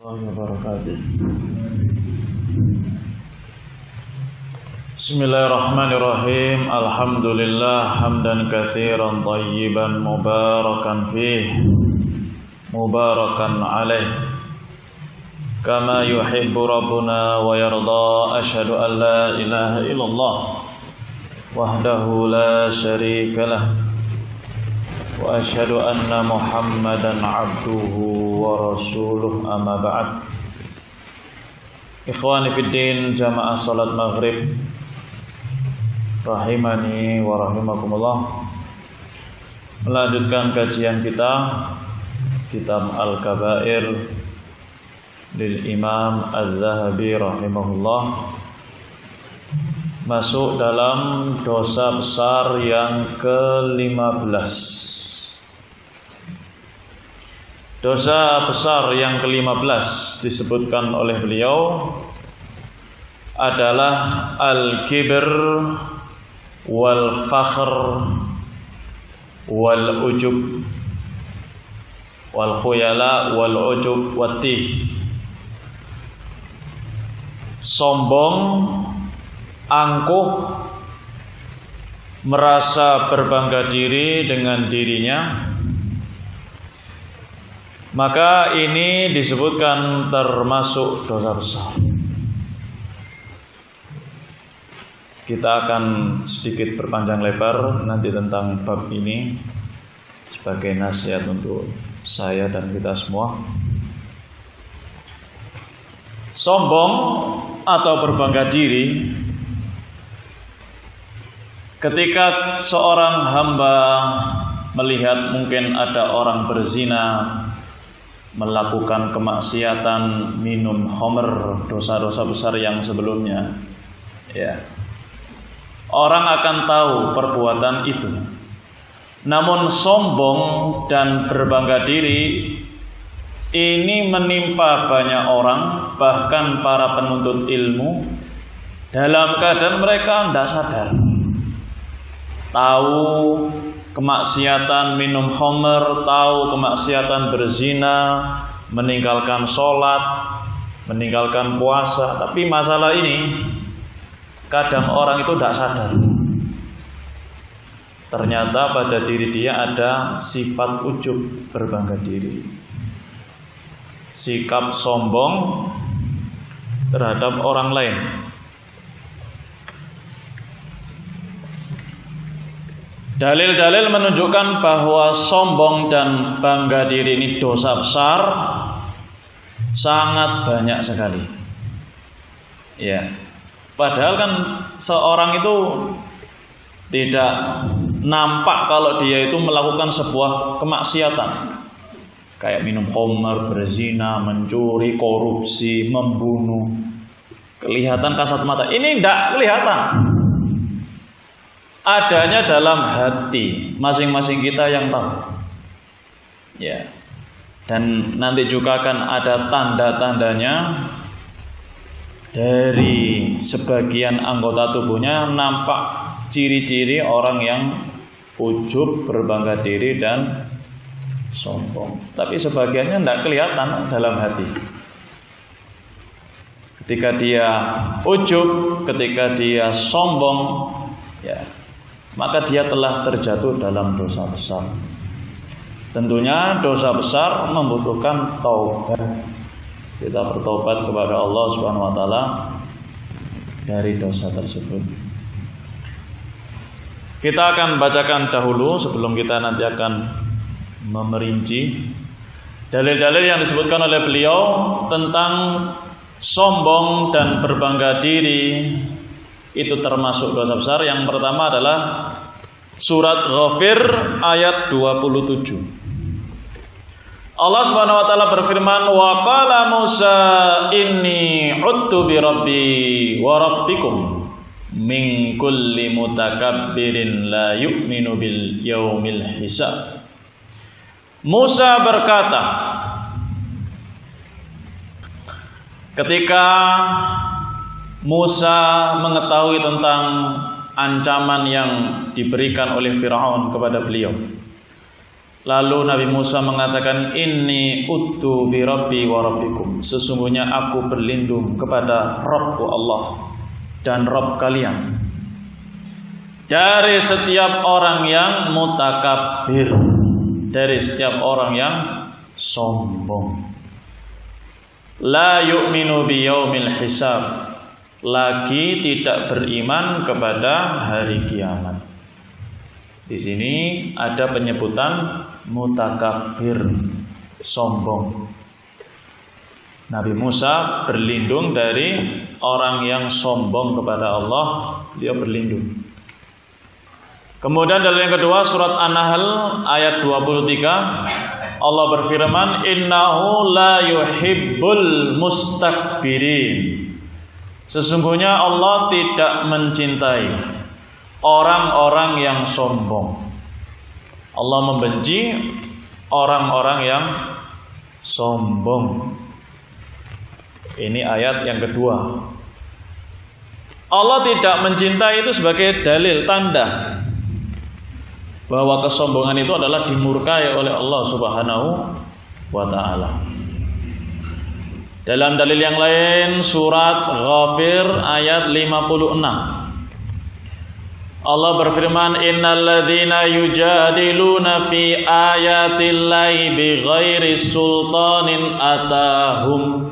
Wabarakatuh. Bismillahirrahmanirrahim. Alhamdulillah hamdan katsiran thayyiban mubarakan fih mubarakan alaih kama yuhibbu rabbuna wa yarda. Asyhadu an la ilaha illallah wahdahu la syarikalah wa asyhadu anna Muhammadan abduhu wa rasuluh, amma ba'd. Ikhwani fiddin, jamaah salat maghrib rahimani wa rahimakumullah. Melanjutkan kajian kita kitab Al-Kabair lil Imam Az-Zahabi rahimahullah. Masuk dalam dosa besar yang ke-15. Dosa besar yang ke-15 disebutkan oleh beliau adalah al-kibr wal fakhr wal ujub wal khuyala wal ujub watih. Sombong, angkuh, merasa berbangga diri dengan dirinya, maka ini disebutkan termasuk dosa besar. Kita akan sedikit berpanjang lebar nanti tentang bab ini sebagai nasihat untuk saya dan kita semua. Sombong atau berbangga diri, ketika seorang hamba melihat mungkin ada orang berzina, melakukan kemaksiatan, minum khamr, dosa-dosa besar yang sebelumnya, ya, orang akan tahu perbuatan itu. Namun sombong dan berbangga diri ini menimpa banyak orang, bahkan para penuntut ilmu, dalam keadaan mereka tidak sadar. Tahu kemaksiatan minum khamr, tahu kemaksiatan berzina, meninggalkan sholat, meninggalkan puasa. Tapi masalah ini kadang orang itu tidak sadar. Ternyata pada diri dia ada sifat ujub, berbangga diri, sikap sombong terhadap orang lain. Dalil-dalil menunjukkan bahwa sombong dan bangga diri ini dosa besar sangat banyak sekali. Ya, padahal kan seorang itu tidak nampak kalau dia itu melakukan sebuah kemaksiatan, kayak minum khamr, berzina, mencuri, korupsi, membunuh. Kelihatan kasat mata. Ini tidak kelihatan. Adanya dalam hati masing-masing kita yang tahu. Ya. Dan nanti juga akan ada tanda-tandanya. Dari sebagian anggota tubuhnya nampak ciri-ciri orang yang ujub, berbangga diri dan sombong. Tapi sebagiannya tidak kelihatan dalam hati. Ketika dia ujub, ketika dia sombong, ya, maka dia telah terjatuh dalam dosa besar. Tentunya dosa besar membutuhkan taubat. Kita bertobat kepada Allah Subhanahu wa taala dari dosa tersebut. Kita akan bacakan dahulu sebelum kita nanti akan memerinci dalil-dalil yang disebutkan oleh beliau tentang sombong dan berbangga diri. Itu termasuk dosa besar. Yang pertama adalah surat Ghafir ayat 27. Allah Subhanahu wa taala berfirman, wa qala Musa inni udtu bi rabbi wa rabbikum min kulli mutakabbirin la yu'minu bil yaumil hisab. Musa berkata, ketika Musa mengetahui tentang ancaman yang diberikan oleh Firaun kepada beliau, Lalu Nabi Musa mengatakan, inni uttu bi rabbi wa rabbikum, sesungguhnya aku berlindung kepada Rabbku Allah dan Rabb kalian dari setiap orang yang mutakabbir, dari setiap orang yang sombong. La yu'minu bi yaumil hisab, lagi tidak beriman kepada hari kiamat. Di sini ada penyebutan mutakabbir, sombong. Nabi Musa berlindung dari orang yang sombong kepada Allah, dia berlindung. Kemudian dalam yang kedua, surat An-Nahl ayat 23, Allah berfirman, innahu la yuhibbul mustakbirin, sesungguhnya Allah tidak mencintai orang-orang yang sombong. Allah membenci orang-orang yang sombong. Ini ayat yang kedua. Allah tidak mencintai itu sebagai dalil, tanda bahwa kesombongan itu adalah dimurkai oleh Allah Subhanahu wa ta'ala. Dalam dalil yang lain, surat Ghafir ayat 56, Allah berfirman, innalladzina yujadiluna fi ayatillahi bighairi sultanin atahum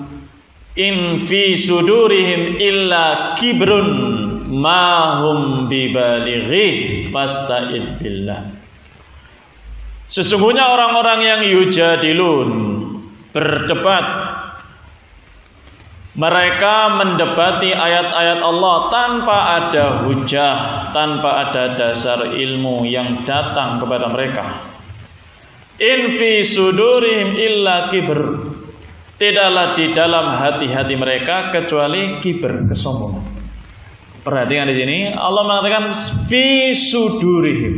in fi sudurihim illa kibrun ma hum bibalighi fasta'id billah. Sesungguhnya orang-orang yang yujadilun, berdebat, mereka mendebati ayat-ayat Allah tanpa ada hujah, tanpa ada dasar ilmu yang datang kepada mereka. In fi sudurihim illa kibr, tidaklah di dalam hati-hati mereka kecuali kibr, kesombongan. Perhatikan di sini Allah mengatakan fi sudurihim.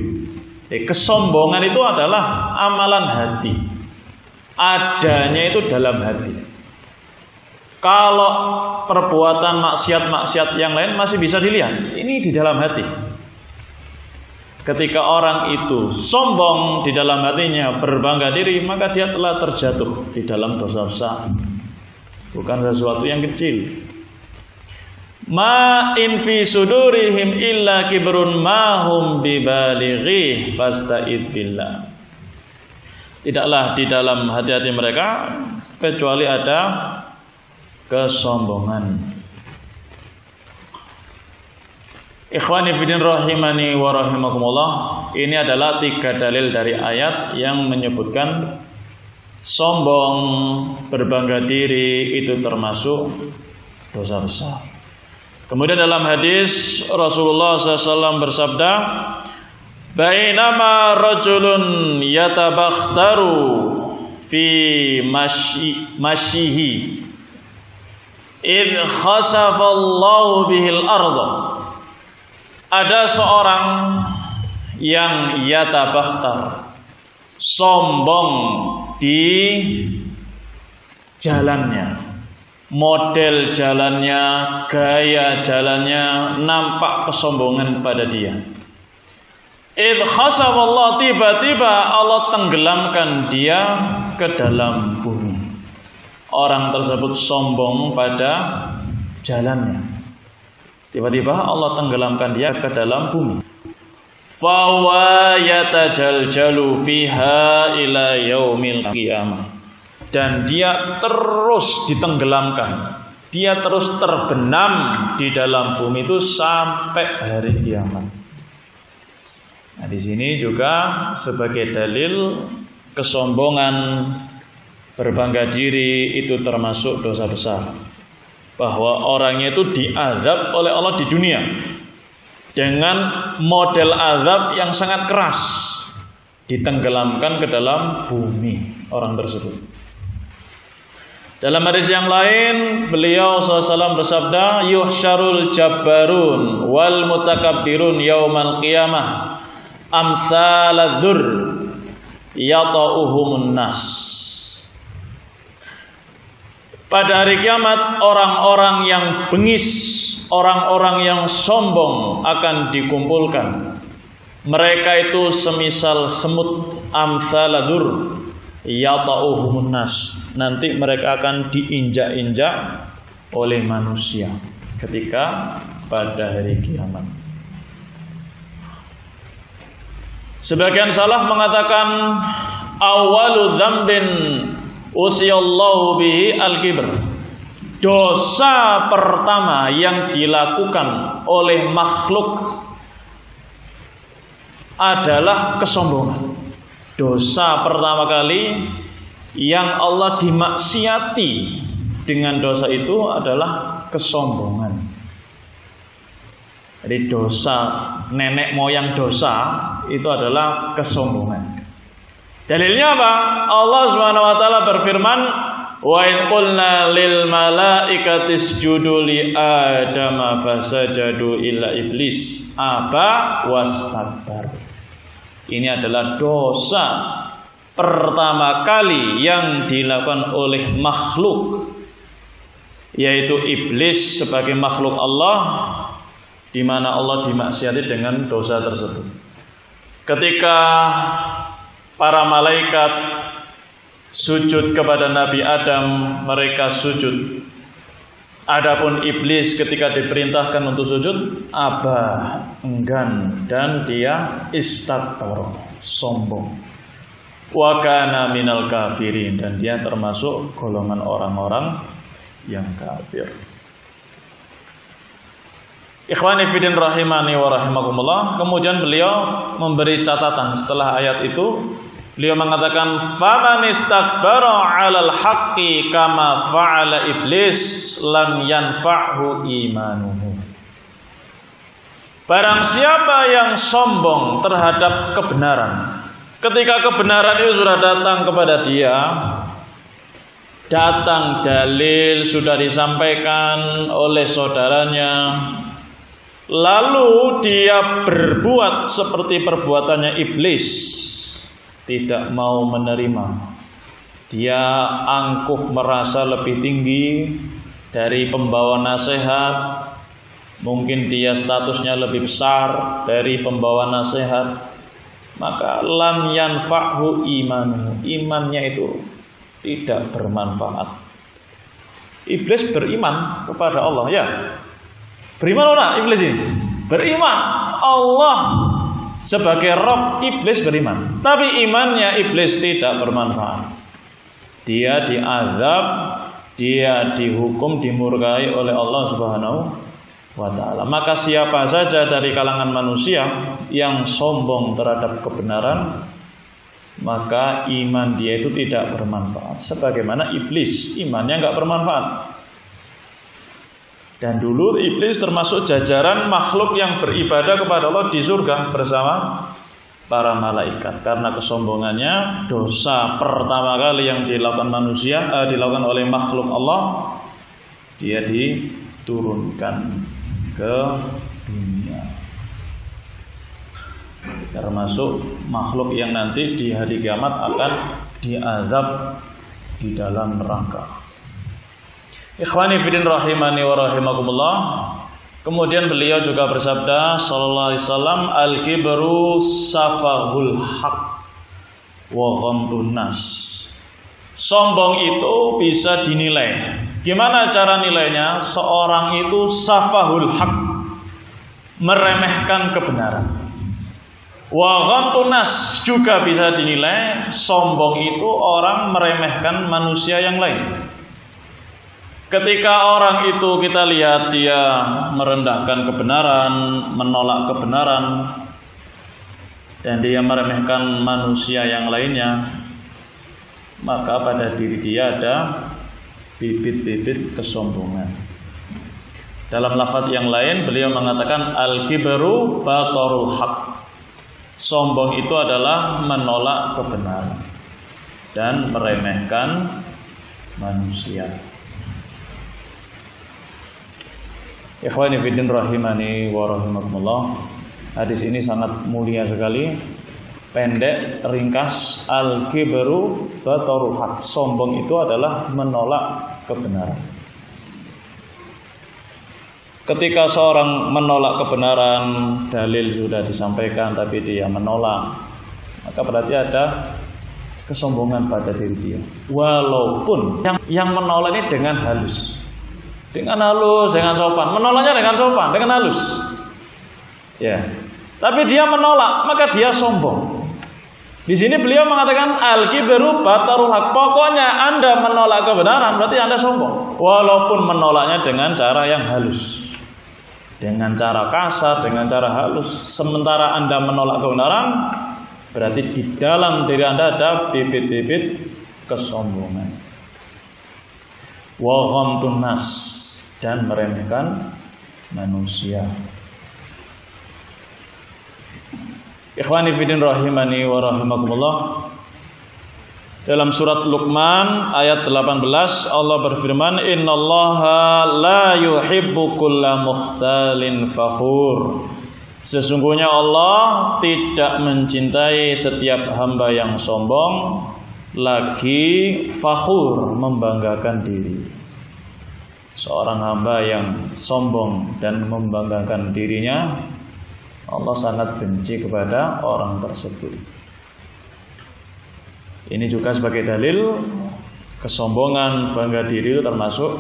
Kesombongan itu adalah amalan hati. Adanya itu dalam hati. Kalau perbuatan maksiat-maksiat yang lain masih bisa dilihat, ini di dalam hati. Ketika orang itu sombong di dalam hatinya, berbangga diri, maka dia telah terjatuh di dalam dosa besar. Bukan sesuatu yang kecil. Ma in fi sudurihim illa kibrun ma hum bibalighi fasta'id billah. Tidaklah di dalam hati-hati mereka kecuali ada kesombongan. Ikhwani fillah rahimani wa rahimakumullah, ini adalah 3 dalil dari ayat yang menyebutkan sombong, berbangga diri itu termasuk dosa besar. Kemudian dalam hadis Rasulullah SAW bersabda, bainama rajulun yatabakhtaru fi masyihi idh khasafallahu bihil arda. Ada seorang yang yatabakhtar, sombong di jalannya, model jalannya, gaya jalannya, nampak kesombongan pada dia. Idh khasafallahu, tiba-tiba Allah tenggelamkan dia ke dalam bumi. Orang tersebut sombong pada jalannya. Tiba-tiba Allah tenggelamkan dia ke dalam bumi. Fawa yatajaljalu fiha ila yaumil qiyamah. Dan dia terus ditenggelamkan. Dia terus terbenam di dalam bumi itu sampai hari kiamat. Nah, di sini juga sebagai dalil kesombongan, berbangga diri itu termasuk dosa besar. Bahwa orangnya itu diazab oleh Allah di dunia dengan model azab yang sangat keras, ditenggelamkan ke dalam bumi orang tersebut. Dalam hadis yang lain, beliau SAW bersabda, yuhsyarul jabbarun wal mutakabbirun yaumal qiyamah amsaladzur yata'uhumun nas. Pada hari kiamat, orang-orang yang bengis, orang-orang yang sombong akan dikumpulkan Mereka itu semisal semut, amsaladur yata'uhumun nas. Nanti mereka akan diinjak-injak oleh manusia ketika pada hari kiamat. Sebagian salaf mengatakan awalu dzambin usiyallahu bihi al-kibr. Dosa pertama yang dilakukan oleh makhluk adalah kesombongan. Dosa pertama kali yang Allah dimaksiati dengan dosa itu adalah kesombongan. Jadi dosa, nenek moyang dosa itu adalah kesombongan. Dalilnya apa? Allah Subhanahu wa taala berfirman, "Wa in qulna lil malaikati isjudu li adama fasajadu illa iblis aba wastakbar." Ini adalah dosa pertama kali yang dilakukan oleh makhluk, yaitu iblis sebagai makhluk Allah, di mana Allah dimaksiati dengan dosa tersebut. Ketika para malaikat sujud kepada Nabi Adam, mereka sujud. Adapun iblis ketika diperintahkan untuk sujud, aba, enggan, dan dia istakbar, sombong. Wa kana minal kafirin, dan dia termasuk golongan orang-orang yang kafir. Ikhwani fiddin rahimani wa rahimakumullah. Kemudian beliau memberi catatan setelah ayat itu. Beliau mengatakan, faman istakbara 'alal haqqi kama fa'ala iblis lam yanfa'hu imanuhu. Barang siapa yang sombong terhadap kebenaran, ketika kebenaran itu sudah datang kepada dia, datang dalil sudah disampaikan oleh saudaranya, lalu dia berbuat seperti perbuatannya iblis, tidak mau menerima. Dia angkuh merasa lebih tinggi dari pembawa nasihat. Mungkin dia statusnya lebih besar dari pembawa nasihat. Maka lam yanfa'hu imanu. Imannya itu tidak bermanfaat. Iblis beriman kepada Allah, ya. Beriman orang iblis ini? Beriman. Allah sebagai Rabb, iblis beriman, tapi imannya iblis tidak bermanfaat. Dia diazab, dia dihukum, dimurkai oleh Allah Subhanahu wa taala. Maka siapa saja dari kalangan manusia yang sombong terhadap kebenaran, maka iman dia itu tidak bermanfaat. Sebagaimana iblis, imannya enggak bermanfaat. Dan dulu iblis termasuk jajaran makhluk yang beribadah kepada Allah di surga bersama para malaikat. Karena kesombongannya, dosa pertama kali yang dilakukan manusia, dilakukan oleh makhluk Allah, dia diturunkan ke dunia. Termasuk makhluk yang nanti di hari kiamat akan diazab di dalam neraka. Ikhwani fiddin rahimani wa rahimakumullah. Kemudian beliau juga bersabda sallallahu alaihi wasallam, al-kibru safahul haq wa ghamtun nas. Sombong itu bisa dinilai. Gimana cara nilainya? Seorang itu safahul haq, meremehkan kebenaran. Wa ghamtun nas, juga bisa dinilai sombong itu orang meremehkan manusia yang lain. Ketika orang itu kita lihat dia merendahkan kebenaran, menolak kebenaran, dan dia meremehkan manusia yang lainnya, maka pada diri dia ada bibit-bibit kesombongan. Dalam lafaz yang lain beliau mengatakan al-kibru batarul haq. Sombong itu adalah menolak kebenaran dan meremehkan manusia. Ikhwani fiddin rahimani wa rahimakumullah. Hadis ini sangat mulia sekali. Pendek, ringkas. Al-kibru batarul haq. Sombong itu adalah menolak kebenaran. Ketika seorang menolak kebenaran, dalil sudah disampaikan tapi dia menolak, maka berarti ada kesombongan pada diri dia. Walaupun yang menolak ini dengan halus, dengan sopan, menolaknya dengan sopan, dengan halus. Ya, tapi dia menolak, maka dia sombong. Di sini beliau mengatakan al-kibru batarul haq. Pokoknya Anda menolak kebenaran berarti Anda sombong, walaupun menolaknya dengan cara yang halus. Dengan cara kasar, dengan cara halus. Sementara Anda menolak kebenaran, berarti di dalam diri Anda ada bibit-bibit kesombongan. Wa ghamtun nas, dan meremehkan manusia. Ikhwani fillah rahimani wa rahimakumullah. Dalam surat Luqman ayat 18 Allah berfirman, innallaha la yuhibbu kulla mukhtalin fakhur. Sesungguhnya Allah tidak mencintai setiap hamba yang sombong lagi fakhur, membanggakan diri. Seorang hamba yang sombong dan membanggakan dirinya, Allah sangat benci kepada orang tersebut. Ini juga sebagai dalil kesombongan, bangga diri itu termasuk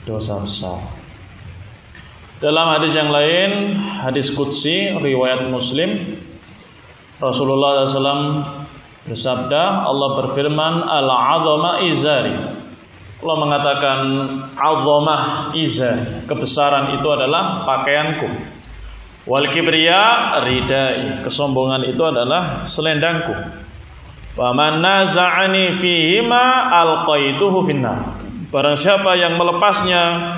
dosa besar. Dalam hadis yang lain, hadis qudsi riwayat Muslim, Rasulullah SAW bersabda, Allah berfirman, al-'azama izari. Allah mengatakan azamah izari, kebesaran itu adalah pakaianku. Wal kibriya ridai, kesombongan itu adalah selendangku. Faman naza'ani fihima alqaituhu finnar. Barang siapa yang melepasnya,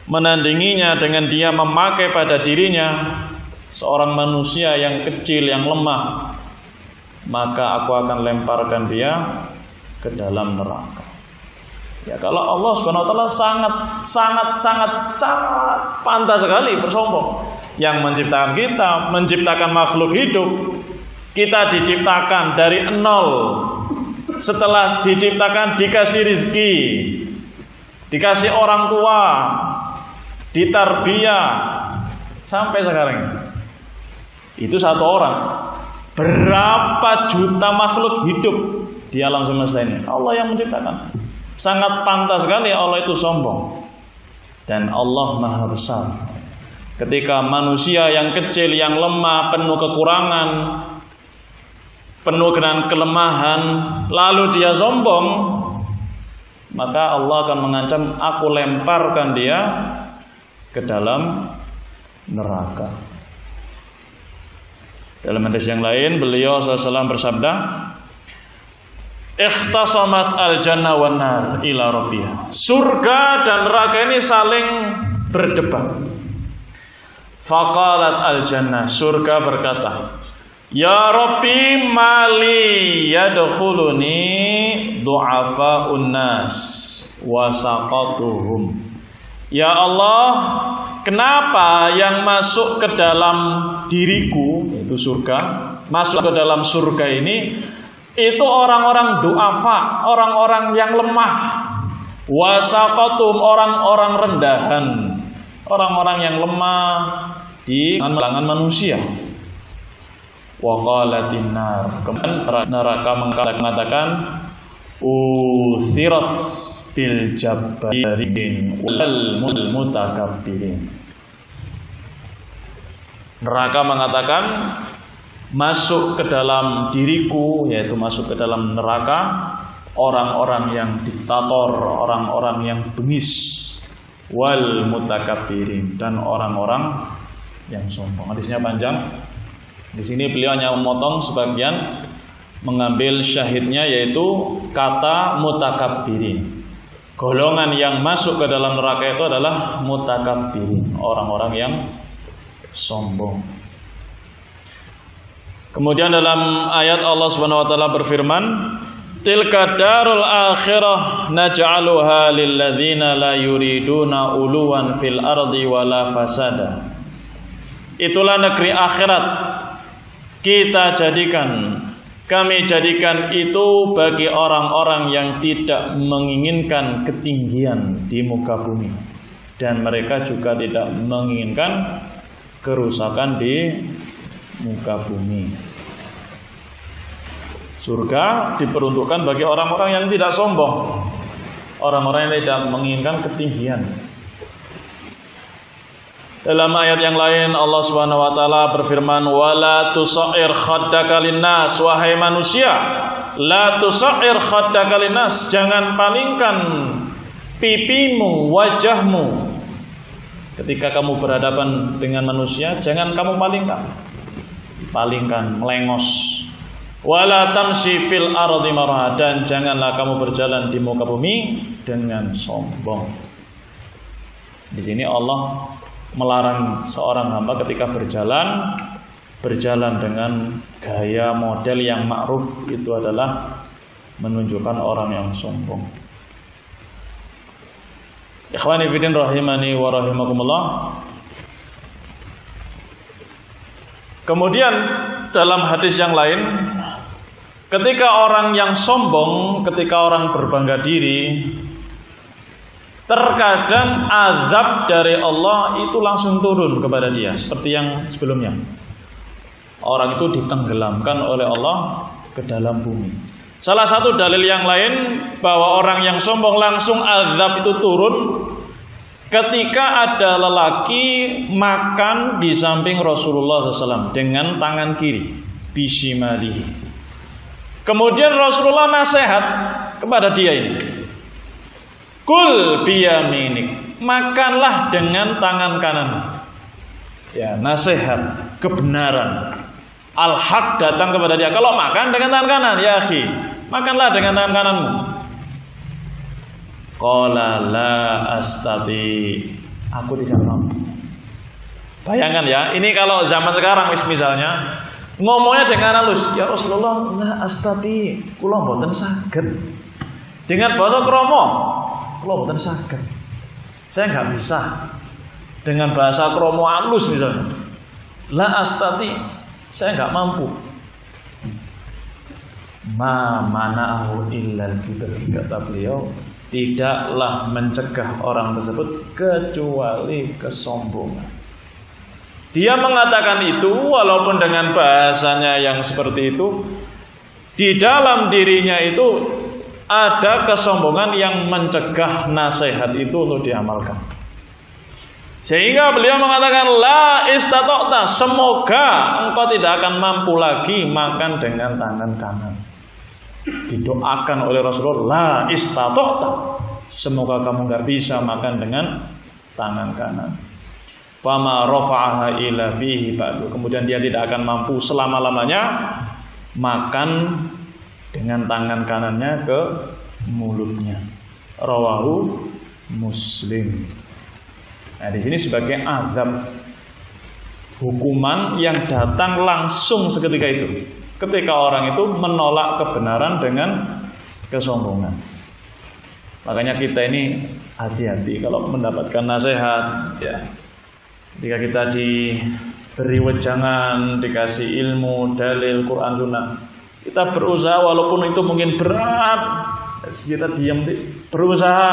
menandinginya dengan dia memakai pada dirinya seorang manusia yang kecil, yang lemah, maka aku akan lemparkan dia ke dalam neraka. Ya, kalau Allah Subhanahu wa taala sangat pantas sekali bersombong. Yang menciptakan kita, menciptakan makhluk hidup. Kita diciptakan dari nol. Setelah diciptakan dikasih rizki, dikasih orang tua, ditarbiyah sampai sekarang. Itu satu orang. Berapa juta makhluk hidup di alam semesta ini? Allah yang menciptakan. Sangat pantas sekali Allah itu sombong. Dan Allah Maha Besar. Ketika manusia yang kecil, yang lemah, penuh kekurangan, penuh dengan kelemahan, lalu dia sombong, maka Allah akan mengancam, aku lemparkan dia ke dalam neraka. Dalam hadis yang lain, beliau SAW bersabda, ikhtasamat al-jannah wan nar ila rabbiha. Surga dan neraka ini saling berdebat. Faqalat al-jannah, surga berkata, ya Rabbi mali yadkhuluni du'afa'un nas wa saqatuhum. Ya Allah, kenapa yang masuk ke dalam diriku, yaitu surga, masuk ke dalam surga ini itu orang-orang du'afa, orang-orang yang lemah, wa saqatuhum, orang-orang rendahan, orang-orang yang lemah di kalangan manusia. Wa qalatin nar, kemudian neraka mengatakan uthirat bil jabbarin wal mutakabbirin. Neraka mengatakan masuk ke dalam diriku, yaitu masuk ke dalam neraka orang-orang yang diktator, orang-orang yang bengis, wal mutakabbirin, dan orang-orang yang sombong. Hadisnya panjang. Di sini beliau hanya memotong sebagian, mengambil syahidnya, yaitu kata mutakabbirin. Golongan yang masuk ke dalam neraka itu adalah mutakabbirin, orang-orang yang sombong. Kemudian dalam ayat Allah Subhanahu wa taala berfirman, tilka darul akhirah naj'aluha lil ladzina la yuriduna uluwan fil ardi wala fasada. Itulah negeri akhirat, kami jadikan itu bagi orang-orang yang tidak menginginkan ketinggian di muka bumi. dan mereka juga tidak menginginkan kerusakan di muka bumi. Surga diperuntukkan bagi orang-orang yang tidak sombong, orang-orang yang tidak menginginkan ketinggian. Dalam ayat yang lain Allah Subhanahu wa taala berfirman, "Wala tusair khaddaka linnas", wahai manusia, la tusair khaddaka linnas, jangan palingkan pipimu, wajahmu. Ketika kamu berhadapan dengan manusia, jangan kamu palingkan, melengos. Wala tamshi fil ardi marha, dan janganlah kamu berjalan di muka bumi dengan sombong. Di sini Allah melarang seorang hamba ketika berjalan dengan gaya model yang ma'ruf, itu adalah menunjukkan orang yang sombong. Ikhwani fillah rahimani wa rahimakumullah. Kemudian dalam hadis yang lain, ketika orang yang sombong, ketika orang berbangga diri, terkadang azab dari Allah itu langsung turun kepada dia, seperti yang sebelumnya. Orang itu ditenggelamkan oleh Allah ke dalam bumi. Salah satu dalil yang lain bahwa orang yang sombong langsung azab itu turun ketika ada lelaki makan di samping Rasulullah SAW dengan tangan kiri, bishimali. Kemudian Rasulullah nasihat kepada dia ini, kul biyaminik, makanlah dengan tangan kanan. Ya, nasihat, kebenaran, al-haq datang kepada dia. Kalau makan dengan tangan kanan, ya akhi, makanlah dengan tangan kananmu. Qala la astati, aku tidak mampu. Bayangkan ya, ini kalau zaman sekarang misalnya ngomongnya dengan halus, ya Rasulullah, la astati, kula mboten saged. Dengan bahasa kromo, kula mboten saged. Saya enggak bisa. Dengan bahasa kromo halus misalnya, la astati, saya enggak mampu. Ma mana'ahu illal kibr, kata beliau, tidaklah mencegah orang tersebut kecuali kesombongan. Dia mengatakan itu walaupun dengan bahasanya yang seperti itu, di dalam dirinya itu ada kesombongan yang mencegah nasihat itu untuk diamalkan. Sehingga beliau mengatakan, la istata'ta, semoga engkau tidak akan mampu lagi makan dengan tangan kanan. Didoakan oleh Rasulullah, la istata'ta, semoga kamu enggak bisa makan dengan tangan kanan. Fama rafa'aha ila bihi ba'du, kemudian dia tidak akan mampu selama-lamanya makan dengan tangan kanannya ke mulutnya. Rawahu Muslim. Nah, di sini sebagai azab, hukuman yang datang langsung seketika itu, ketika orang itu menolak kebenaran dengan kesombongan. Makanya kita ini hati-hati kalau mendapatkan nasihat, ya. Ketika kita diberi wejangan, dikasih ilmu, dalil, Quran, Sunnah, kita berusaha walaupun itu mungkin berat, kita diam, berusaha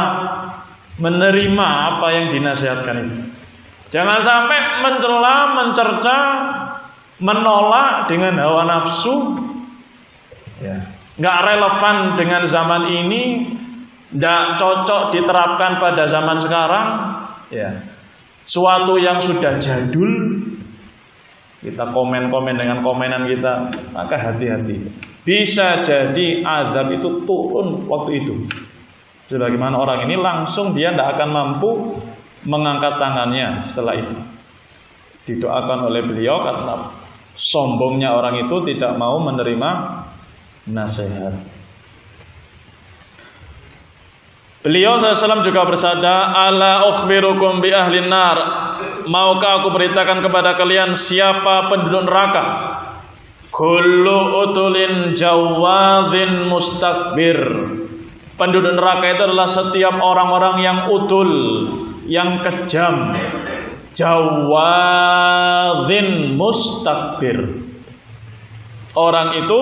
menerima apa yang dinasihatkan itu. Jangan sampai mencela, mencerca, menolak dengan hawa nafsu, ya, nggak relevan dengan zaman ini, nggak cocok diterapkan pada zaman sekarang, ya. Suatu yang sudah jadul, kita komen-komen dengan komenan kita, maka hati-hati. Bisa jadi azab itu turun waktu itu. Sebagaimana orang ini langsung dia tidak akan mampu mengangkat tangannya setelah itu. Didoakan oleh beliau karena sombongnya orang itu tidak mau menerima nasihat. Beliau SAW juga bersabda, ala ukhbirukum bi ahlin nar, maukah aku beritakan kepada kalian siapa penduduk neraka? Kullu utulin jawadzin mustakbir. Penduduk neraka itu adalah setiap orang-orang yang utul, yang kejam, jawadzin mustakbir. Orang itu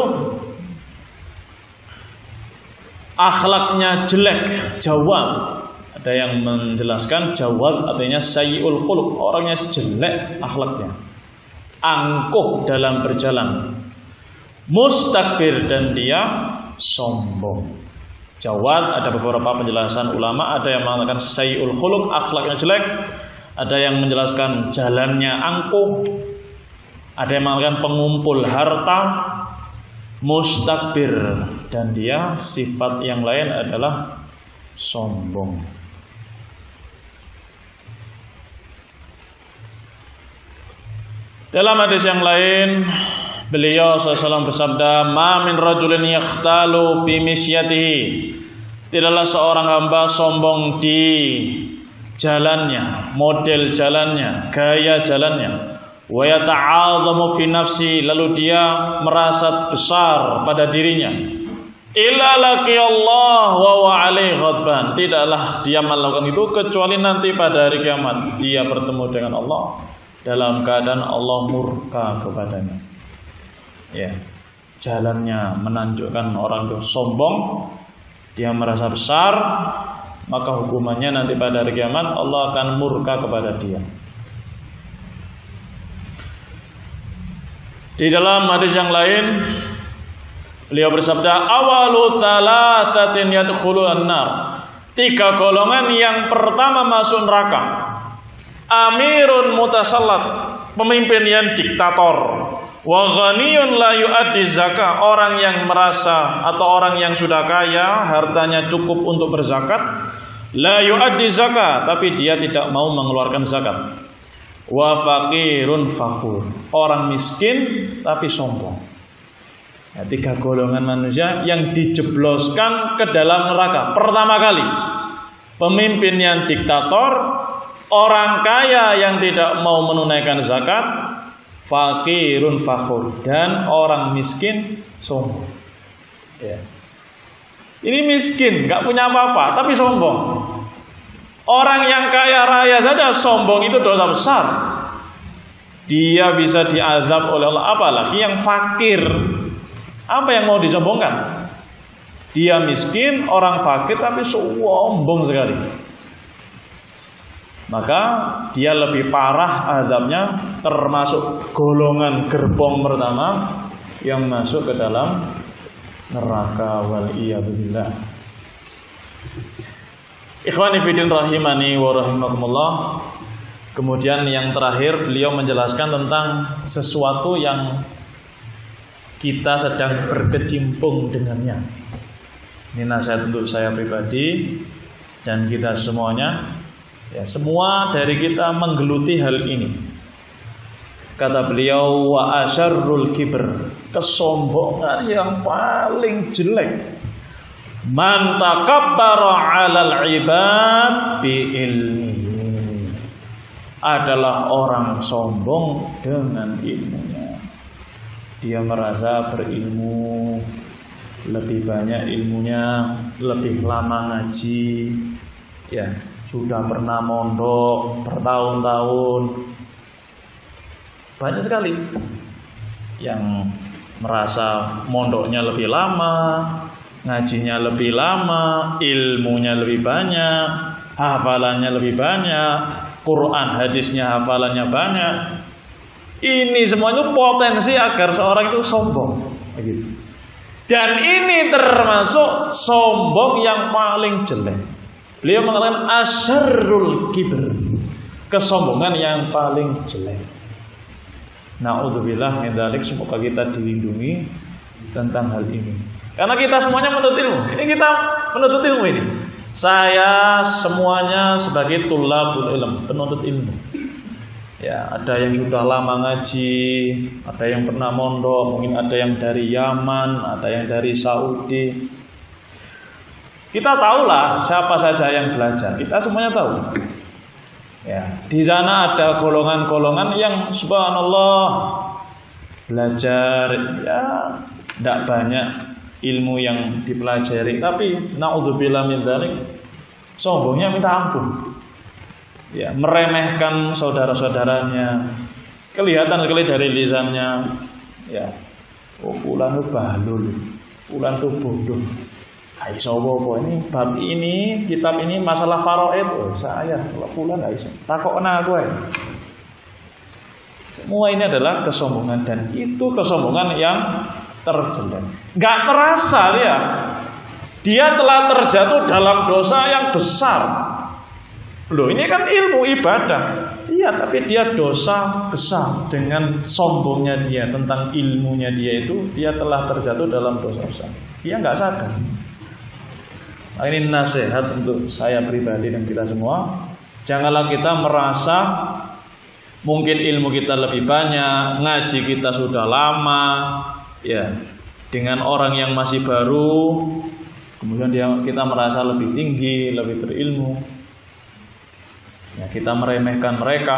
akhlaknya jelek, jawab. Ada yang menjelaskan jawad artinya sayyi'ul khuluq, orangnya jelek akhlaknya, angkuh dalam berjalan. Mustakbir, dan dia sombong. Jawad ada beberapa penjelasan ulama, ada yang mengatakan sayyi'ul khuluq, akhlaknya jelek, ada yang menjelaskan jalannya angkuh, ada yang mengatakan pengumpul harta. Mustakbir, dan dia sifat yang lain adalah sombong. Dalam hadis yang lain, beliau SAW bersabda, "Ma min rajulin yakhtalu fi misyatihi." Tidaklah seorang hamba sombong di jalannya, model jalannya, gaya jalannya. Wa yata'adhamu fi nafsi, lalu dia merasa besar pada dirinya. Illa laqiyallahu wa huwa alaihi ghadban. Tidaklah dia melakukan itu kecuali nanti pada hari kiamat dia bertemu dengan Allah dalam keadaan Allah murka kepadanya. Ya, jalannya menunjukkan orang itu sombong, dia merasa besar, maka hukumannya nanti pada hari kiamat Allah akan murka kepada dia. Di dalam hadis yang lain beliau bersabda, awalu thalathatin yadkhulun nar. 3 golongan yang pertama masuk neraka. Amirun mutasallat, pemimpin yang diktator. Wa ghaniyun la yu'addi zakah, orang yang merasa atau orang yang sudah kaya, hartanya cukup untuk berzakat. La yu'addi zakah, tapi dia tidak mau mengeluarkan zakat. Wa faqirun fakhur, orang miskin tapi sombong. Ya, 3 golongan manusia yang dijebloskan ke dalam neraka. Pertama kali, pemimpin yang diktator, orang kaya yang tidak mau menunaikan zakat, faqirun fakhur, dan orang miskin sombong. Ya. Ini miskin, nggak punya apa-apa, tapi sombong. Orang yang kaya raya saja sombong, itu dosa besar. Dia bisa diazab oleh Allah, apalagi yang fakir. Apa yang mau disombongkan? Dia miskin, orang fakir, tapi sombong sekali. Maka dia lebih parah azabnya, termasuk golongan gerbong pertama yang masuk ke dalam neraka, wal iyadzubillah. Ikhwani fillah rahimani wa rahimakumullah. Kemudian yang terakhir beliau menjelaskan tentang sesuatu yang kita sedang berkecimpung dengannya. Ini nasihat untuk saya pribadi dan kita semuanya. Ya, semua dari kita menggeluti hal ini. Kata beliau, wa asyarrul kibr, kesombongan yang paling jelek, man takabbara 'alal ibad bi ilmihi, adalah orang sombong dengan ilmunya. Dia merasa berilmu, lebih banyak ilmunya, lebih lama ngaji, ya, sudah pernah mondok bertahun-tahun. Banyak sekali yang merasa mondoknya lebih lama, ngajinya lebih lama, ilmunya lebih banyak, hafalannya lebih banyak, Quran hadisnya hafalannya banyak. Ini semuanya potensi agar seorang itu sombong, begitu. Dan ini termasuk sombong yang paling jelek. Beliau mengatakan asyarrul kibr, kesombongan yang paling jelek. Na'udzubillah min dzalik, semoga kita dilindungi tentang hal ini. Karena kita semuanya menuntut ilmu. Ini kita menuntut ilmu ini. Saya semuanya sebagai tulabul ilm, penuntut ilmu. Ya, ada yang sudah lama ngaji, ada yang pernah mondok, mungkin ada yang dari Yaman, ada yang dari Saudi. Kita tahulah siapa saja yang belajar. Kita semuanya tahu. Ya, di sana ada golongan-golongan yang subhanallah belajar, ya, tidak banyak ilmu yang dipelajari, tapi naudzubillah min dzalik, sombongnya minta ampun. Ya, meremehkan saudara-saudaranya, kelihatan sekali dari lisannya. Ya, oh fulan itu bahlul, fulan itu bodoh. Aisyah apa ini bab ini kitab ini masalah faraid. Saya kalau pulang Aisyah takokna aku ae. Semua ini adalah kesombongan dan itu kesombongan yang terjelek. Enggak terasa dia telah terjatuh dalam dosa yang besar. Loh, ini kan ilmu ibadah. Iya, tapi dia dosa besar dengan sombongnya dia tentang ilmunya dia itu, dia telah terjatuh dalam dosa besar. Dia nggak sadar. Nah, ini nasihat untuk saya pribadi dan kita semua. Janganlah kita merasa mungkin ilmu kita lebih banyak, ngaji kita sudah lama, ya, dengan orang yang masih baru, kemudian kita merasa lebih tinggi, lebih berilmu. Ya, kita meremehkan mereka,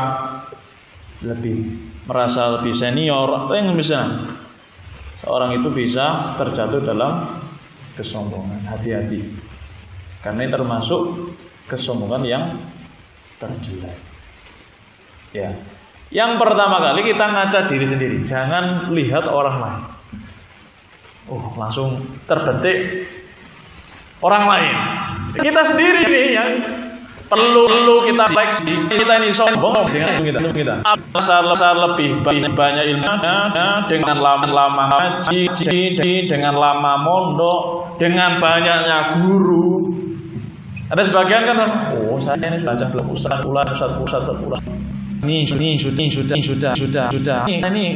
merasa lebih senior, atau yang misalnya seorang itu bisa terjatuh dalam kesombongan. Hati-hati, karena ini termasuk kesombongan yang terjelek. Ya, yang pertama kali kita ngaca diri sendiri, jangan lihat orang lain. Langsung terbetik orang lain. Kita sendiri nih yang perlu kita seleksi. Kita ini sombong dengan ilmu kita. Besar lebih banyak ilmunya, dengan lama ngaji, dengan lama mondok, dengan banyaknya guru. Ada sebagian kan, saya ini belajar belum Ustaz pulang. Ini sudah. Ini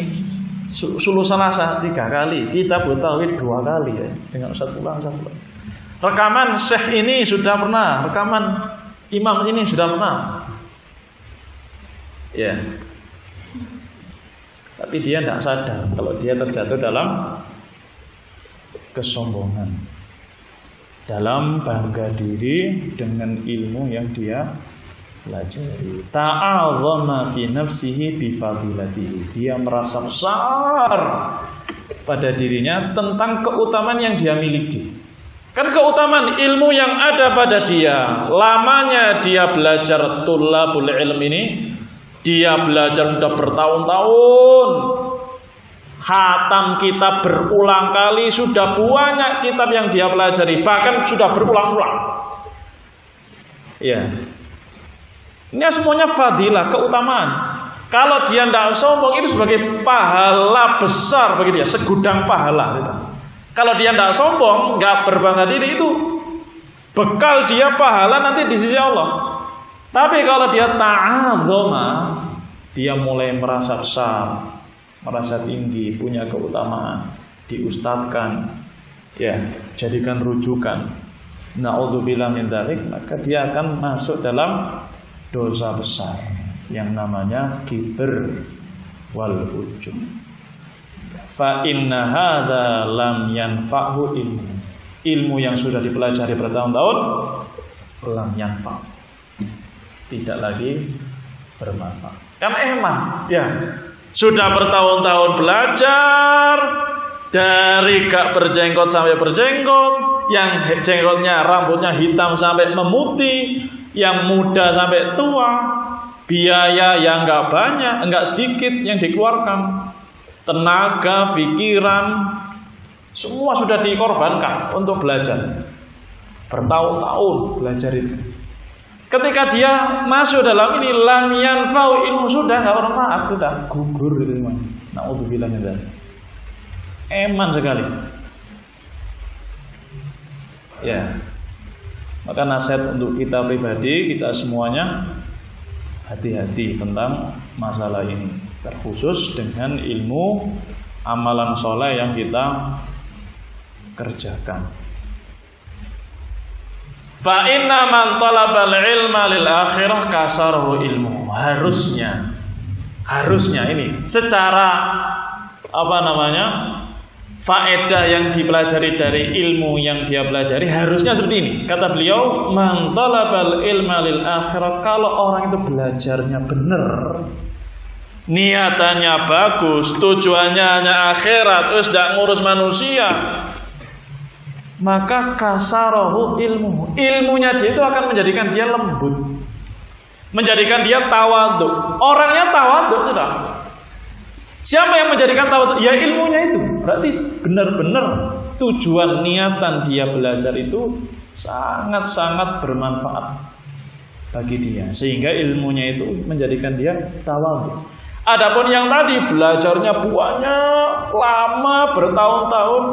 suluh salasa 3 kali, kita tauhid 2 kali ya dengan Ustaz pulang. Rekaman Syekh ini sudah pernah, rekaman Imam ini sudah pernah. Ya. Tapi dia tidak sadar kalau dia terjatuh dalam kesombongan, dalam bangga diri dengan ilmu yang dia pelajari. Ta'azzama fi nafsihi bi fadilatihi. Dia merasa besar pada dirinya tentang keutamaan yang dia miliki. Kan keutamaan ilmu yang ada pada dia, lamanya dia belajar tulabul ilm ini, dia belajar sudah bertahun-tahun, khatam kitab berulang kali, sudah banyak kitab yang dia pelajari, bahkan sudah berulang-ulang. Ya, ini semuanya fadilah, keutamaan. Kalau dia tidak sombong, itu sebagai pahala besar bagi dia, segudang pahala. Kalau dia tidak sombong, nggak berbangga diri, itu bekal dia pahala nanti di sisi Allah. Tapi kalau dia ta'adzama, dia mulai merasa besar, merasa tinggi, punya keutamaan, diustadkan, ya, jadikan rujukan. Na'udzubillah min dzalik, maka dia akan masuk dalam dosa besar yang namanya kibr wal ujub. Fa inna hadza lam yanfa'hu ilmu yang sudah dipelajari bertahun-tahun lam yanfa', tidak lagi bermanfaat. Kan ya, sudah bertahun-tahun belajar dari gak berjenggot sampai berjenggot, yang jenggotnya rambutnya hitam sampai memutih, yang muda sampai tua, biaya yang gak banyak, enggak sedikit yang dikeluarkan. Tenaga, pikiran, semua sudah dikorbankan untuk belajar. Bertahun-tahun belajar itu. Ketika dia masuk dalam ini, lam yanfa'u ilmu, sudah nggak bermanfaat, sudah gugur itu memang. Na'udzubillah min dzalik. Eman sekali. Ya. Maka nasihat untuk kita pribadi, kita semuanya, hati-hati tentang masalah ini, terkhusus dengan ilmu amalan soleh yang kita kerjakan. Fa inna man talabal ilma lil akhirah kasarahu ilmu. Harusnya ini secara faedah yang dipelajari dari ilmu yang dia pelajari harusnya seperti ini. Kata beliau, man talabal ilma lil akhirah, kalau orang itu belajarnya benar, niatannya bagus, tujuannya hanya akhirat, terus tidak ngurus manusia, maka kasarahu ilmunya dia itu akan menjadikan dia lembut, menjadikan dia tawadhu. Orangnya tawadhu sudah. Siapa yang menjadikan tawadhu? Ya ilmunya itu. Berarti benar-benar tujuan niatan dia belajar itu sangat-sangat bermanfaat bagi dia, sehingga ilmunya itu menjadikan dia tawadhu. Adapun yang tadi belajarnya banyak, lama, bertahun-tahun,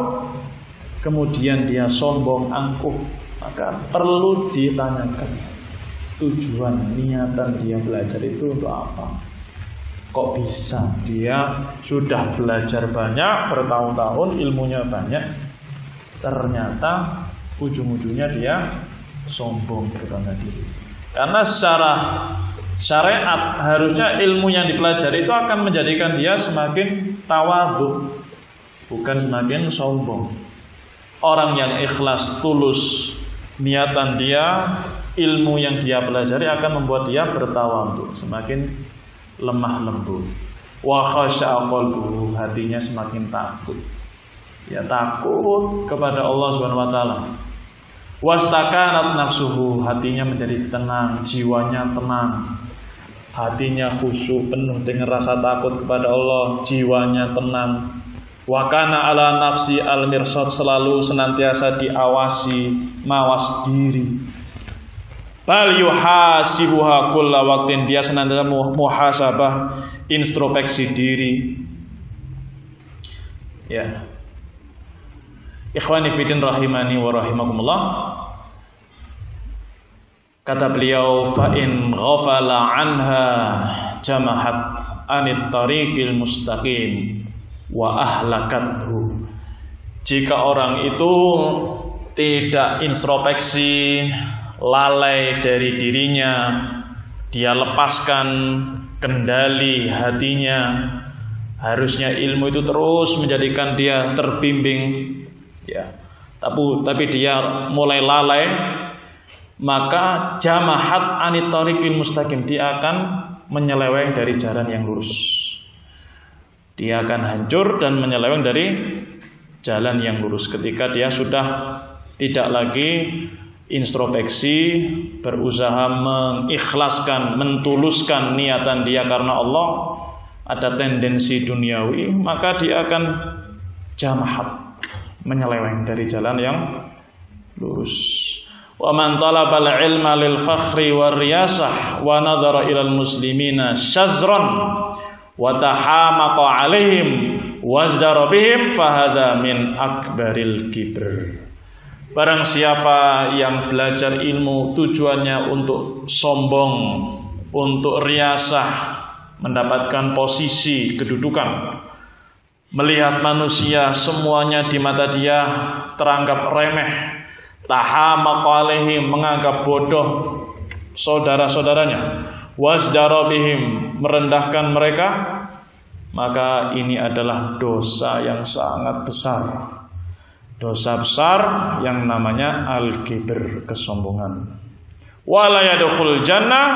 kemudian dia sombong, angkuh, maka perlu ditanyakan tujuan niatan dia belajar itu untuk apa. Kok bisa dia sudah belajar banyak, bertahun-tahun, ilmunya banyak, ternyata ujung-ujungnya dia sombong, berbangga diri. Karena secara syariat harusnya ilmu yang dipelajari itu akan menjadikan dia semakin tawadhu, bukan semakin sombong. Orang yang ikhlas, tulus niatan dia, ilmu yang dia pelajari akan membuat dia bertawadhu, semakin lemah lembut. Wa khasya'a qalbuhu, hatinya semakin takut. Ya, takut kepada Allah Subhanahu wa taala. Wastakanat nafsuhu, hatinya menjadi tenang, jiwanya tenang. Hatinya khusyuk, penuh dengan rasa takut kepada Allah, jiwanya tenang. Wa kana ala nafsi al-mirsad, selalu senantiasa diawasi, mawas diri. Bal yuhasibuha kulla waqtin, dia senantiasa muhasabah, introspeksi diri. Ya. Ikhwani fillah rahimani wa rahimakumullah. Kata beliau, fa in ghafala anha jamahat anit tariqil mustaqim wa ahlakathu. Jika orang itu tidak introspeksi, lalai dari dirinya, dia lepaskan kendali hatinya. Harusnya ilmu itu terus menjadikan dia terbimbing, ya. Tapi dia mulai lalai, maka jamahat anit tariqil mustaqim, dia akan menyeleweng dari jalan yang lurus. Dia akan hancur dan menyeleweng dari jalan yang lurus ketika dia sudah tidak lagi introspeksi, berusaha mengikhlaskan, mentuluskan niatan dia karena Allah, ada tendensi duniawi, maka dia akan jamahat, menyeleweng dari jalan yang lurus. Wa man talaba al-ilma lil fakhri war riyasah wa nadhara ila al-muslimina syazran wa tahamaqa alaihim wazdara bihim fahadha min akbaril kibr. Barang siapa yang belajar ilmu tujuannya untuk sombong, untuk riyasah, mendapatkan posisi kedudukan, melihat manusia semuanya di mata dia teranggap remeh, tahamaqa alaihim, menganggap bodoh saudara-saudaranya, wasdara bihim, merendahkan mereka, maka ini adalah dosa yang sangat besar. Dosa besar yang namanya al-kibr, kesombongan. Wala yadkhul jannah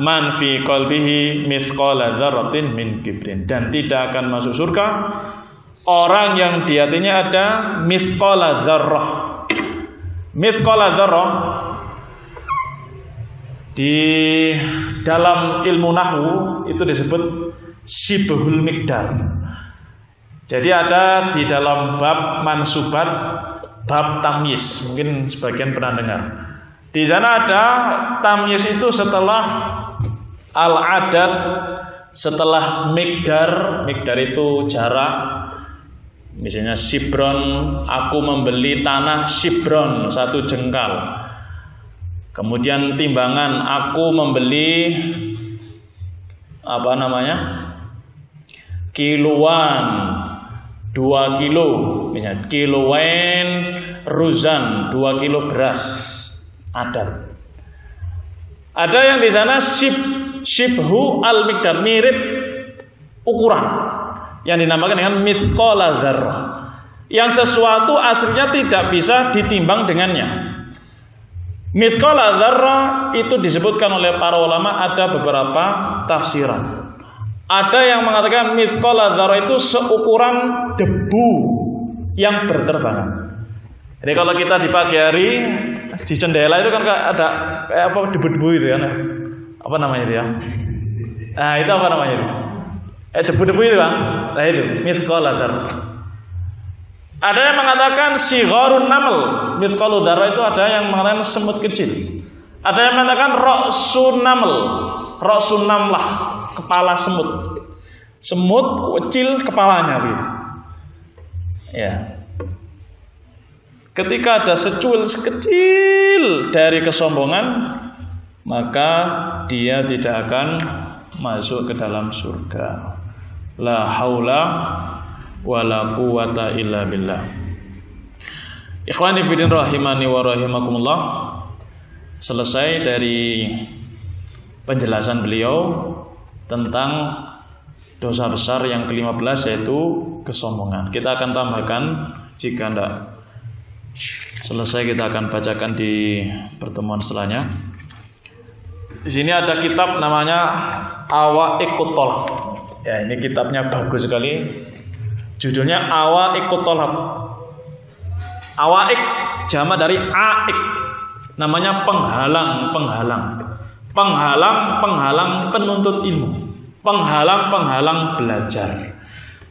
man fi qalbihi mithqala dzarratin min kibrin, dan tidak akan masuk surga orang yang di hatinya ada mithqala dzarrah. Mithqala dzarrah di dalam ilmu nahwu itu disebut sibhul miqdar. Jadi ada di dalam bab mansubat, bab tamyiz, mungkin sebagian pernah dengar. Di sana ada tamyiz itu setelah al-adad, setelah miqdar. Miqdar itu jarak. Misalnya sibron, aku membeli tanah sibron, 1 jengkal. Kemudian timbangan, aku membeli kiloan, 2 kilo, misalnya kiloen ruzan, 2 kilo beras adat. Ada yang di sana shibhu al-miqdar, mirip ukuran, yang dinamakan dengan mithqala dzarrah, yang sesuatu aslinya tidak bisa ditimbang dengannya. Mithqala dzarrah itu disebutkan oleh para ulama, ada beberapa tafsiran. Ada yang mengatakan mithqala dzarrah itu seukuran debu yang berterbangan. Jadi kalau kita di pagi hari di jendela itu kan ada kayak apa, debu-debu itu kan. Apa namanya itu ya? Nah, itu apa namanya itu? Debu-debu itu kan. Nah, itu mithqala dzarrah. Ada yang mengatakan sigharun naml, mithqalu dzarrah itu ada yang mengatakan semut kecil. Ada yang mengatakan ra'sun naml, ra'sun namlah, kepala semut. Semut kecil kepalanya gitu. Ya. Ketika ada secuil sekecil dari kesombongan, maka dia tidak akan masuk ke dalam surga. La haula wala quwata illa billah. Ikhwani fillah rahimani wa rahimakumullah. Selesai dari penjelasan beliau tentang dosa besar yang ke-15 yaitu kesombongan. Kita akan tambahkan jika tidak selesai, kita akan bacakan di pertemuan setelahnya. Di sini ada kitab namanya Awaiqut Thalab. Ya, ini kitabnya bagus sekali. Judulnya Awaiqut Thalab. Awaiq jamak dari aik. Namanya penghalang penuntut ilmu. Penghalang belajar.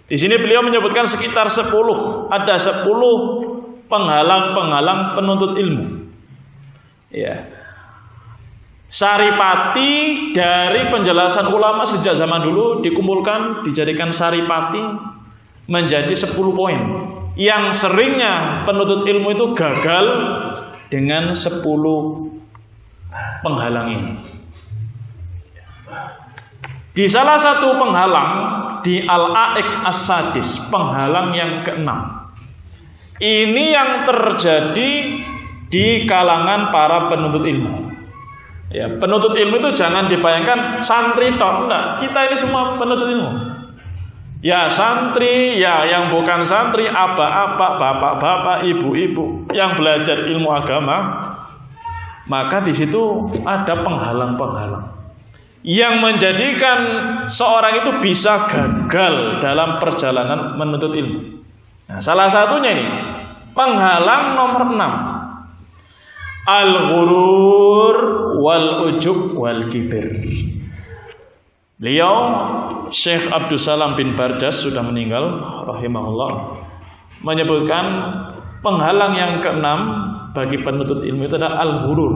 Di sini beliau menyebutkan sekitar 10. Ada 10 penghalang penuntut ilmu. Ya. Saripati dari penjelasan ulama sejak zaman dulu dikumpulkan, dijadikan saripati menjadi 10 poin. Yang seringnya penuntut ilmu itu gagal dengan 10 penghalang ini. Di salah satu penghalang di Al-A'iq As-Sadis, penghalang yang ke-6. Ini yang terjadi di kalangan para penuntut ilmu. Ya, penuntut ilmu itu jangan dibayangkan santri toh, enggak. Kita ini semua penuntut ilmu. Ya santri, ya yang bukan santri, aba-aba, bapak-bapak, ibu-ibu yang belajar ilmu agama. Maka di situ ada penghalang-penghalang yang menjadikan seorang itu bisa gagal dalam perjalanan menuntut ilmu. Nah, salah satunya ini penghalang nomor 6. Al-ghurur wal ujub wal kibir. Beliau Syekh Abdul Salam bin Barjas sudah meninggal rahimahullah, menyebutkan penghalang yang ke-6 bagi penuntut ilmu itu adalah al-ghurur,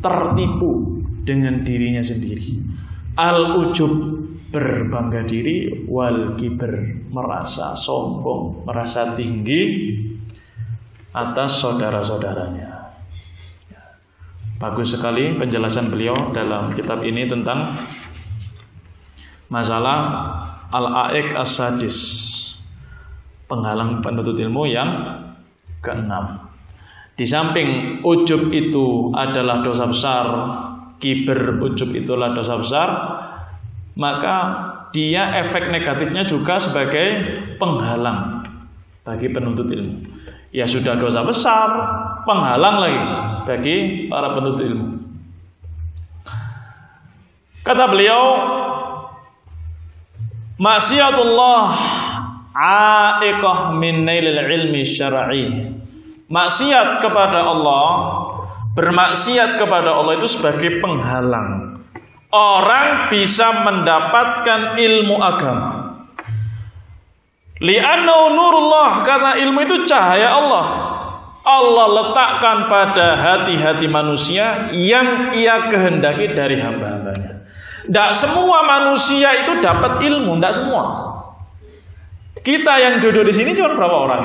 tertipu dengan dirinya sendiri. Al-ujub, berbangga diri, wal kibir, merasa sombong, merasa tinggi atas saudara-saudaranya. Bagus sekali penjelasan beliau dalam kitab ini tentang masalah Al-A'iq As-Sadis, penghalang penuntut ilmu yang ke-6. Di samping ujub itu adalah dosa besar, kiber ujub itulah dosa besar, maka dia efek negatifnya juga sebagai penghalang bagi penuntut ilmu. Ya sudah dosa besar, penghalang lagi bagi para penuntut ilmu. Kata beliau, maksiatullah a'iqah min nailil ilmi syar'i. Maksiat kepada Allah, bermaksiat kepada Allah itu sebagai penghalang orang bisa mendapatkan ilmu agama. Li'annahu nurullah, karena ilmu itu cahaya Allah. Allah letakkan pada hati-hati manusia yang Ia kehendaki dari hamba-hambanya. Tidak semua manusia itu dapat ilmu, tidak semua. Kita yang duduk di sini cuma berapa orang?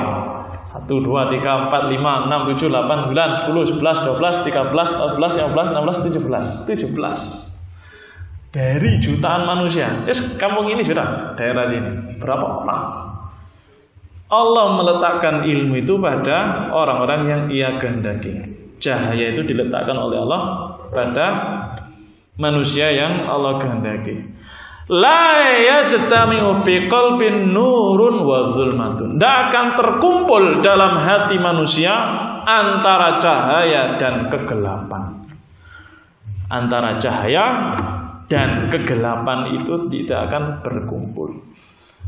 1, 2, 3, 4, 5, 6, 7, 8, 9, 10, 11, 12, 13, 14, 15, 16, 17 dari jutaan manusia. Kampung ini sudah, daerah sini berapa orang? Allah meletakkan ilmu itu pada orang-orang yang Ia kehendaki. Cahaya itu diletakkan oleh Allah pada manusia yang Allah kehendaki. La yajtami'u fi qalbin nurun wa zulmatun. Tidak akan terkumpul dalam hati manusia antara cahaya dan kegelapan. Antara cahaya dan kegelapan itu tidak akan berkumpul.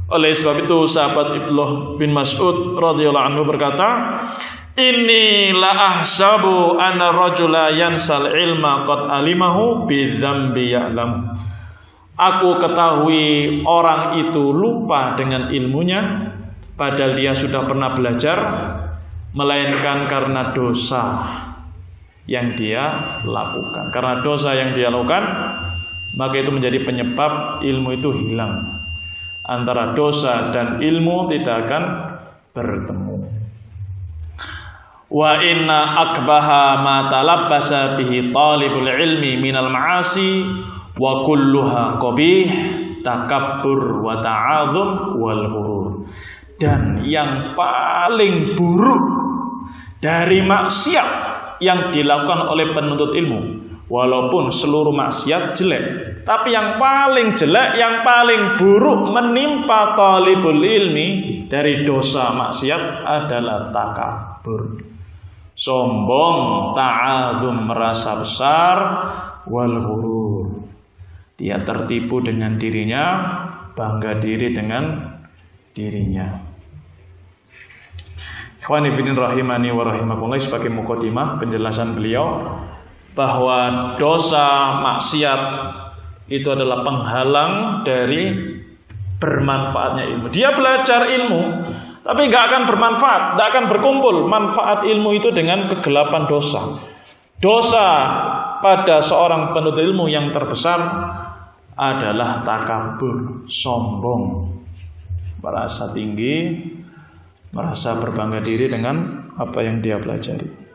Oleh sebab itu sahabat Abdullah bin Mas'ud radhiyallahu anhu berkata, "Inni la ahsabu anna rajula yansal ilma qad alimahu bi dzambi ya'lam." Aku ketahui orang itu lupa dengan ilmunya padahal dia sudah pernah belajar, melainkan karena dosa yang dia lakukan. Karena dosa yang dia lakukan, maka itu menjadi penyebab ilmu itu hilang. Antara dosa dan ilmu tidak akan bertemu. Wa inna akbaha ma talabbasa bihi talibul ilmi minal ma'asi wa kulluha qabih takabbur wa ta'adzum wal ghurur. Dan yang paling buruk dari maksiat yang dilakukan oleh penuntut ilmu, walaupun seluruh maksiat jelek, tapi yang paling jelek, yang paling buruk menimpa talibul ilmi dari dosa maksiat adalah takabur, sombong, ta'adzum, merasa besar, wal ghurur, dia tertipu dengan dirinya, bangga diri dengan dirinya. Ikhwani fillah rahimani wa rahimakumullah, sebagai mukadimah penjelasan beliau bahwa dosa maksiat itu adalah penghalang dari bermanfaatnya ilmu. Dia belajar ilmu, tapi nggak akan bermanfaat, nggak akan berkumpul manfaat ilmu itu dengan kegelapan dosa. Dosa pada seorang penuntut ilmu yang terbesar adalah takabur, sombong, merasa tinggi, merasa berbangga diri dengan apa yang dia pelajari.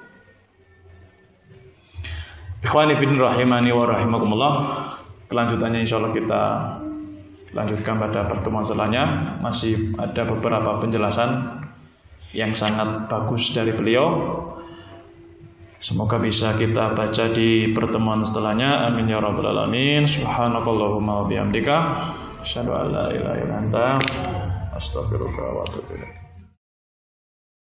Ikhwani fillah rahimani wa rahimakumullah, kelanjutannya insyaallah kita lanjutkan pada pertemuan selanjutnya. Masih ada beberapa penjelasan yang sangat bagus dari beliau. Semoga bisa kita baca di pertemuan setelahnya. Amin ya rabbal alamin. Subhanakallahumma wa bihamdika asyhadu an la ilaha illa anta astaghfiruka wa atubu ilaik.